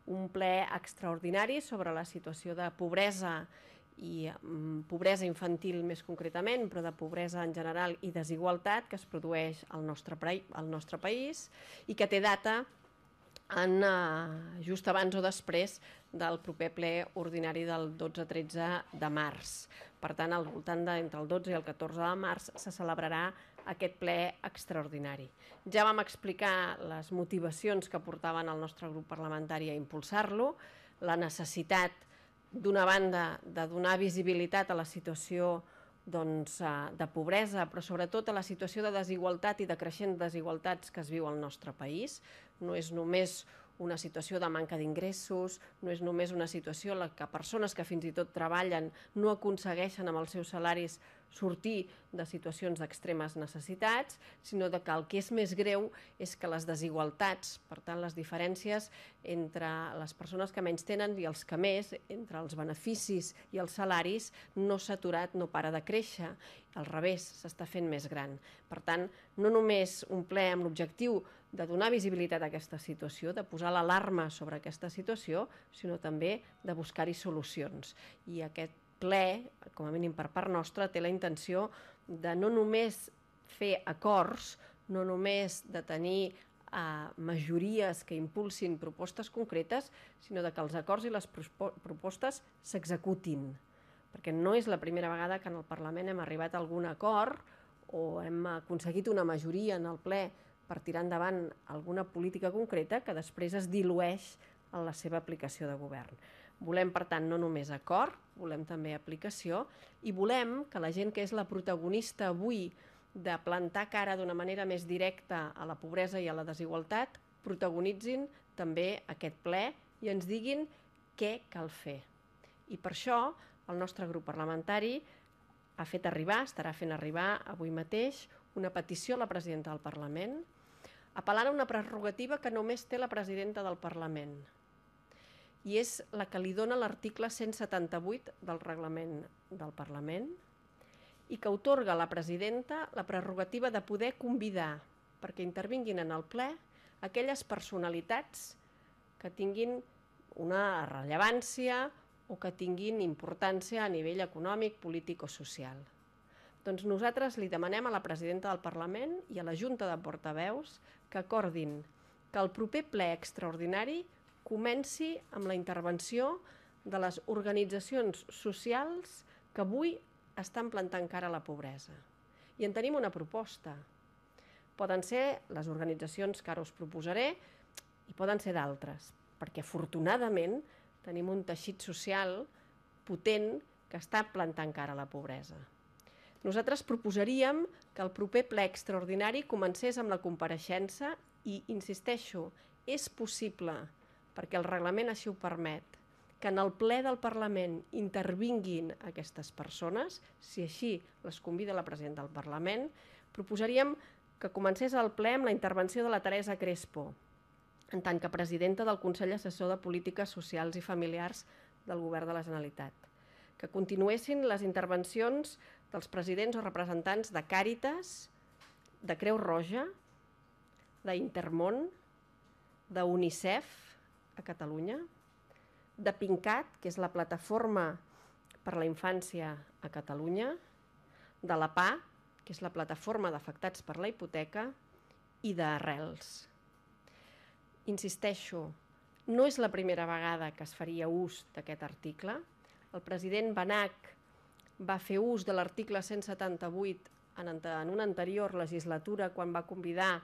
un ple extraordinari sobre la situació de pobresa i pobresa infantil més concretament, però de pobresa en general i desigualtat que es produeix al nostre país i que té data just abans o després del proper ple ordinari del 12-13 de març. Per tant, al voltant d'entre el 12 i el 14 de març se celebrarà aquest ple extraordinari. Ja vam explicar les motivacions que portaven el nostre grup parlamentari a impulsar-lo, la necessitat, d'una banda, de donar visibilitat a la situació de pobresa, però sobretot a la situació de desigualtat i de creixent desigualtats que es viu al nostre país. No és només una situació de manca d'ingressos, no és només una situació en la que persones que fins i tot treballen no aconsegueixen amb els seus salaris sortir de situacions d'extremes necessitats, sinó que el que és més greu és que les desigualtats, per tant les diferències entre les persones que menys tenen i els que més, entre els beneficis i els salaris, no s'ha aturat, no para de créixer, al revés, s'està fent més gran. Per tant, no només un ple amb l'objectiu de donar visibilitat a aquesta situació, de posar l'alarma sobre aquesta situació, sinó també de buscar-hi solucions. I aquest ple, com a mínim per part nostra, té la intenció de no només fer acords, no només de tenir majories que impulsin propostes concretes, sinó que els acords i les propostes s'executin. Perquè no és la primera vegada que en el Parlament hem arribat a algun acord o hem aconseguit una majoria en el ple per tirar endavant alguna política concreta que després es dilueix en la seva aplicació de govern. Volem, per tant, no només acord, volem també aplicació i volem que la gent que és la protagonista avui de plantar cara d'una manera més directa a la pobresa i a la desigualtat protagonitzin també aquest ple i ens diguin què cal fer. I per això el nostre grup parlamentari ha fet arribar, estarà fent arribar avui mateix una petició a la presidenta del Parlament apel·lant a una prerrogativa que només té la presidenta del Parlament i és la que li dona l'article 178 del reglament del Parlament i que atorga a la presidenta la prerrogativa de poder convidar perquè intervinguin en el ple aquelles personalitats que tinguin una rellevància o que tinguin importància a nivell econòmic, polític o social. Doncs nosaltres li demanem a la presidenta del Parlament i a la Junta de Portaveus que acordin que el proper ple extraordinari comenci amb la intervenció de les organitzacions socials que avui estan plantant cara a la pobresa. I en tenim una proposta. Poden ser les organitzacions que ara us proposaré i poden ser d'altres, perquè afortunadament tenim un teixit social potent que està plantant cara a la pobresa. Nosaltres proposaríem que el proper ple extraordinari comencés amb la compareixença i, insisteixo, és possible, perquè el reglament així ho permet, que en el ple del Parlament intervinguin aquestes persones, si així les convida la presidenta del Parlament, proposaríem que comencés el ple amb la intervenció de la Teresa Crespo, en tant que presidenta del Consell Assessor de Polítiques Socials i Familiars del Govern de la Generalitat, que continuessin les intervencions dels presidents o representants de Càritas, de Creu Roja, d'Intermón, d'UNICEF a Catalunya, de PINCAT, que és la plataforma per la infància a Catalunya, de la PA, que és la plataforma d'afectats per la hipoteca, i d'Arrels. Insisteixo, no és la primera vegada que es faria ús d'aquest article. El president Benach va fer ús de l'article 178 en una anterior legislatura quan va convidar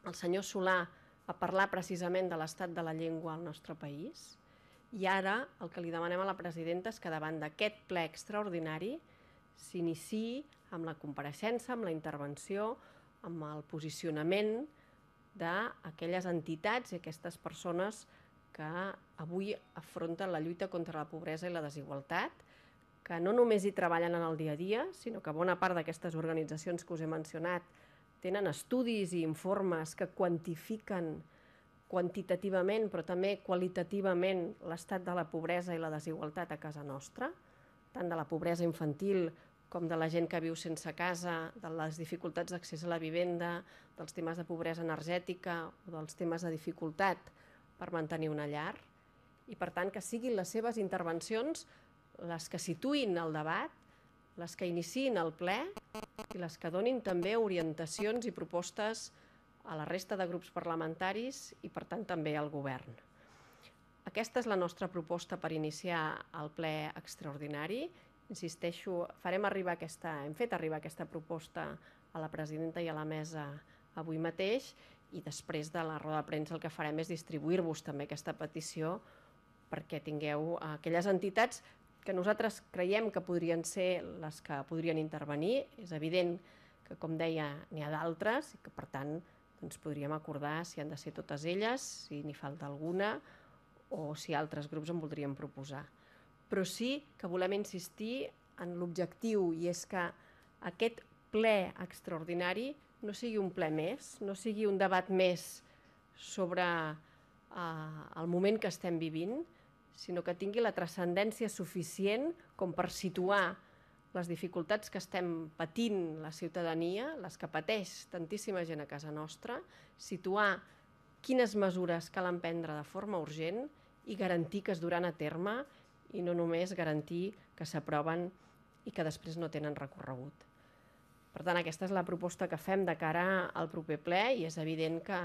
el senyor Solà a parlar precisament de l'estat de la llengua al nostre país. I ara el que li demanem a la presidenta és que davant d'aquest ple extraordinari s'iniciï amb la compareixença, amb la intervenció, amb el posicionament d'aquelles entitats i aquestes persones que avui afronten la lluita contra la pobresa i la desigualtat, que no només hi treballen en el dia a dia, sinó que bona part d'aquestes organitzacions que us he mencionat tenen estudis i informes que quantifiquen quantitativament, però també qualitativament, l'estat de la pobresa i la desigualtat a casa nostra, tant de la pobresa infantil com de la gent que viu sense casa, de les dificultats d'accés a la vivenda, dels temes de pobresa energètica o dels temes de dificultat per mantenir una llar i, per tant, que siguin les seves intervencions les que situïn el debat, les que iniciïn el ple i les que donin també orientacions i propostes a la resta de grups parlamentaris i, per tant, també al govern. Aquesta és la nostra proposta per iniciar el ple extraordinari. Insisteixo, hem fet arribar aquesta proposta a la presidenta i a la mesa avui mateix i després de la roda de premsa el que farem és distribuir-vos també aquesta petició perquè tingueu aquelles entitats que nosaltres creiem que podrien ser les que podrien intervenir. És evident que, com deia, n'hi ha d'altres i que, per tant, podríem acordar si han de ser totes elles, si n'hi falta alguna o si altres grups en voldrien proposar. Però sí que volem insistir en l'objectiu, i és que aquest ple extraordinari no sigui un ple més, no sigui un debat més sobre el moment que estem vivint, sinó que tingui la transcendència suficient com per situar les dificultats que estem patint la ciutadania, les que pateix tantíssima gent a casa nostra, situar quines mesures calen prendre de forma urgent i garantir que es duran a terme i no només garantir que s'aproven i que després no tenen recorregut. Per tant, aquesta és la proposta que fem de cara al proper ple i és evident que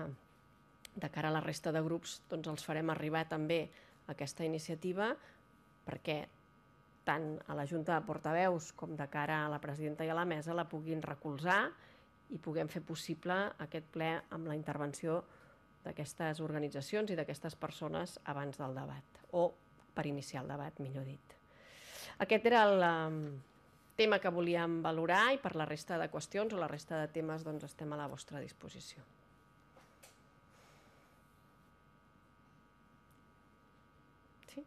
de cara a la resta de grups els farem arribar també aquesta iniciativa perquè tant a la Junta de Portaveus com de cara a la presidenta i a la mesa la puguin recolzar i puguem fer possible aquest ple amb la intervenció d'aquestes organitzacions i d'aquestes persones abans del debat, o per iniciar el debat, millor dit. Aquest era el tema que volíem valorar i per la resta de qüestions o la resta de temes estem a la vostra disposició. Sí?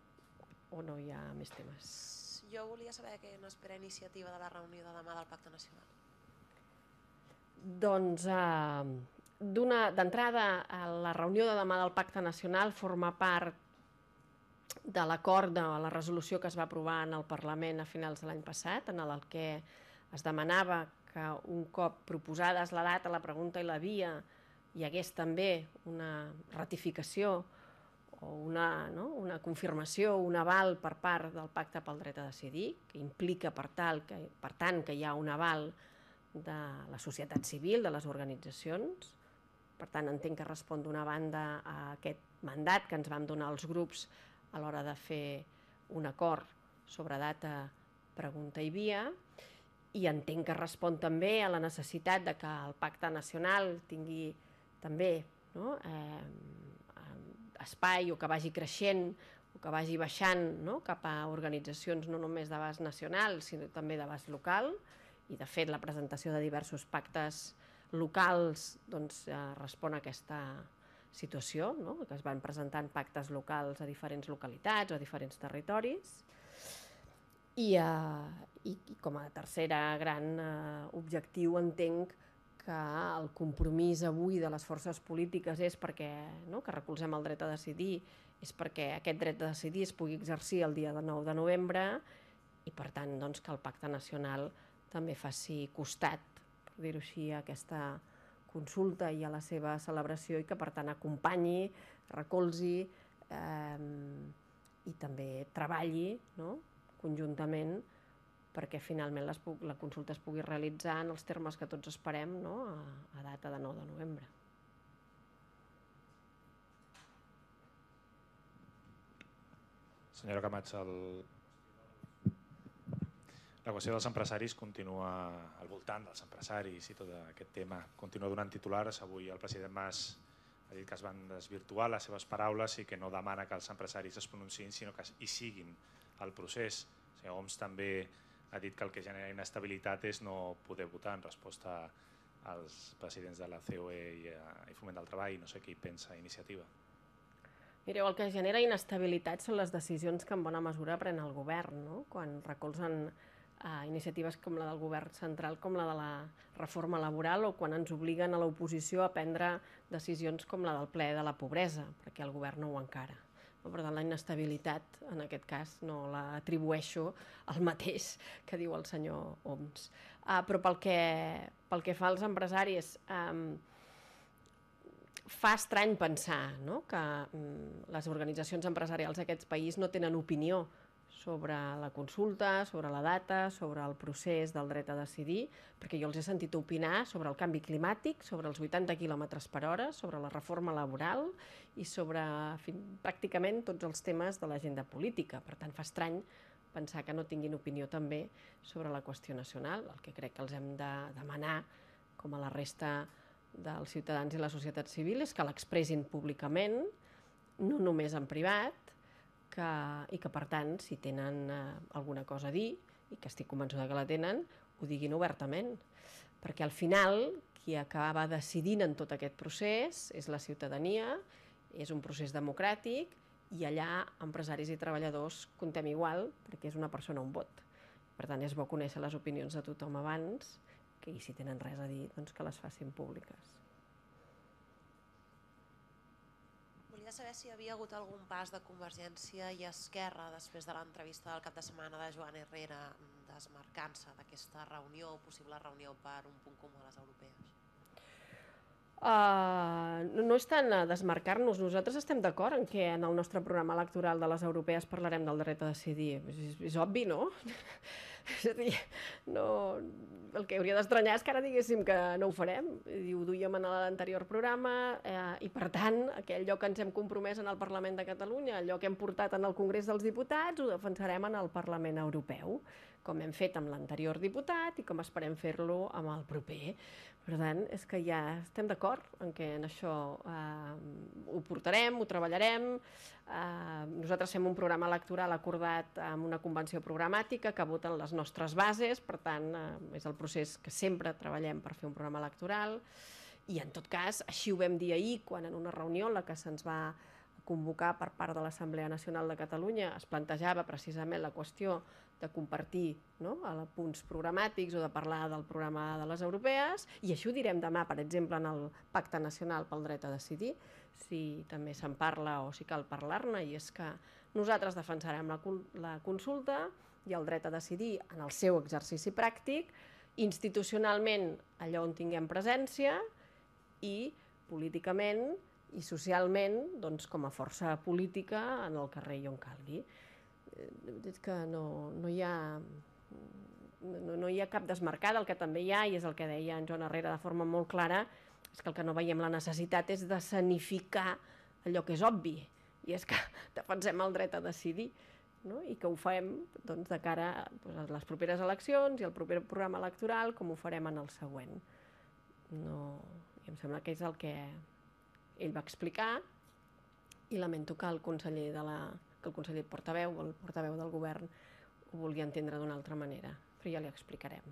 O no hi ha més temes? Jo volia saber què n'espera iniciativa de la reunió de demà del Pacte Nacional. Doncs, d'entrada, la reunió de demà del Pacte Nacional forma part de l'acord de la resolució que es va aprovar en el Parlament a finals de l'any passat, en el que es demanava que un cop proposades la data, la pregunta i la via, hi hagués també una ratificació o una confirmació, un aval per part del Pacte pel Dret a Decidir, que implica, per tant, que hi ha un aval de la societat civil, de les organitzacions. Per tant, entenc que respon d'una banda a aquest mandat que ens vam donar els grups a l'hora de fer un acord sobre data, pregunta i via, i entenc que respon també a la necessitat de que el Pacte Nacional tingui també espai o que vagi creixent o que vagi baixant cap a organitzacions no només d'abast nacional, sinó també d'abast local, i de fet la presentació de diversos pactes locals respon a aquesta situació, que es van presentant pactes locals a diferents localitats o a diferents territoris. I com a tercera gran objectiu entenc que el compromís avui de les forces polítiques és perquè que recolzem el dret a decidir, és perquè aquest dret a decidir es pugui exercir el dia 9 de novembre i per tant que el Pacte Nacional també faci costat, per dir-ho així, a aquesta consulta i a la seva celebració i que per tant acompanyi, recolzi i també treballi conjuntament perquè finalment la consulta es pugui realitzar en els termes que tots esperem a data de 9 de novembre. Senyora Camats, la qüestió dels empresaris continua al voltant dels empresaris i tot aquest tema continua donant titulars. Avui el president Mas ha dit que es van desvirtuar les seves paraules i que no demana que els empresaris es pronunciïn sinó que hi siguin al procés. El senyor Homs també ha dit que el que genera inestabilitat és no poder votar en resposta als presidents de la COE i Foment del Treball. No sé què hi pensa Iniciativa. Mireu, el que genera inestabilitat són les decisions que en bona mesura pren el govern, quan recolzen iniciatives com la del govern central, com la de la reforma laboral o quan ens obliguen a l'oposició a prendre decisions com la del ple de la pobresa, perquè el govern no ho encara. Per tant, la inestabilitat, en aquest cas, no l'atribueixo al mateix que diu el senyor Homs. Però pel que fa als empresaris, fa estrany pensar, no?, que les organitzacions empresarials d'aquest país no tenen opinió sobre la consulta, sobre la data, sobre el procés del dret a decidir, perquè jo els he sentit opinar sobre el canvi climàtic, sobre els 80 km/h, sobre la reforma laboral i sobre pràcticament tots els temes de l'agenda política. Per tant, fa estrany pensar que no tinguin opinió també sobre la qüestió nacional. El que crec que els hem de demanar, com a la resta dels ciutadans i la societat civil, és que l'expressin públicament, no només en privat, i que per tant, si tenen alguna cosa a dir, i que estic convençuda que la tenen, ho diguin obertament. Perquè al final, qui acaba decidint en tot aquest procés és la ciutadania, és un procés democràtic, i allà empresaris i treballadors comptem igual, perquè és una persona un vot. Per tant, és bo conèixer les opinions de tothom abans, que si tenen res a dir, doncs que les facin públiques. Volia saber si hi havia hagut algun pas de Convergència i Esquerra després de l'entrevista del cap de setmana de Joan Herrera desmarcant-se d'aquesta reunió, possible reunió per un punt comú a les europees. No és tant desmarcar-nos. Nosaltres estem d'acord en que en el nostre programa electoral de les europees parlarem del dret a decidir. És obvi, no? És a dir, el que hauria d'estranyar és que ara diguéssim que no ho farem. Ho duíem en l'anterior programa i, per tant, allò que ens hem compromès en el Parlament de Catalunya, allò que hem portat en el Congrés dels Diputats, ho defensarem en el Parlament Europeu, com hem fet amb l'anterior diputat i com esperem fer-lo amb el proper. Per tant, és que ja estem d'acord en que en això ho portarem, ho treballarem. Nosaltres fem un programa electoral acordat amb una convenció programàtica que voten les nostres bases, per tant, és el procés que sempre treballem per fer un programa electoral. I, en tot cas, així ho vam dir ahir, quan en una reunió en la que se'ns va convocar per part de l'Assemblea Nacional de Catalunya es plantejava precisament la qüestió de compartir punts programàtics o de parlar del programa de les europees, i això ho direm demà, per exemple, en el Pacte Nacional pel Dret a Decidir, si també se'n parla o si cal parlar-ne, i és que nosaltres defensarem la consulta i el dret a decidir en el seu exercici pràctic, institucionalment allà on tinguem presència i políticament i socialment com a força política en el carrer i on calgui. És que no hi ha cap desmarcada. El que també hi ha, i és el que deia en Joan Herrera de forma molt clara, és que el que no veiem la necessitat és d'escenificar allò que és obvi, i és que defensem el dret a decidir, i que ho fem de cara a les properes eleccions i al proper programa electoral, com ho farem en el següent. I em sembla que és el que ell va explicar, i lamento que el conseller portaveu o el portaveu del govern ho vulgui entendre d'una altra manera, però ja li explicarem.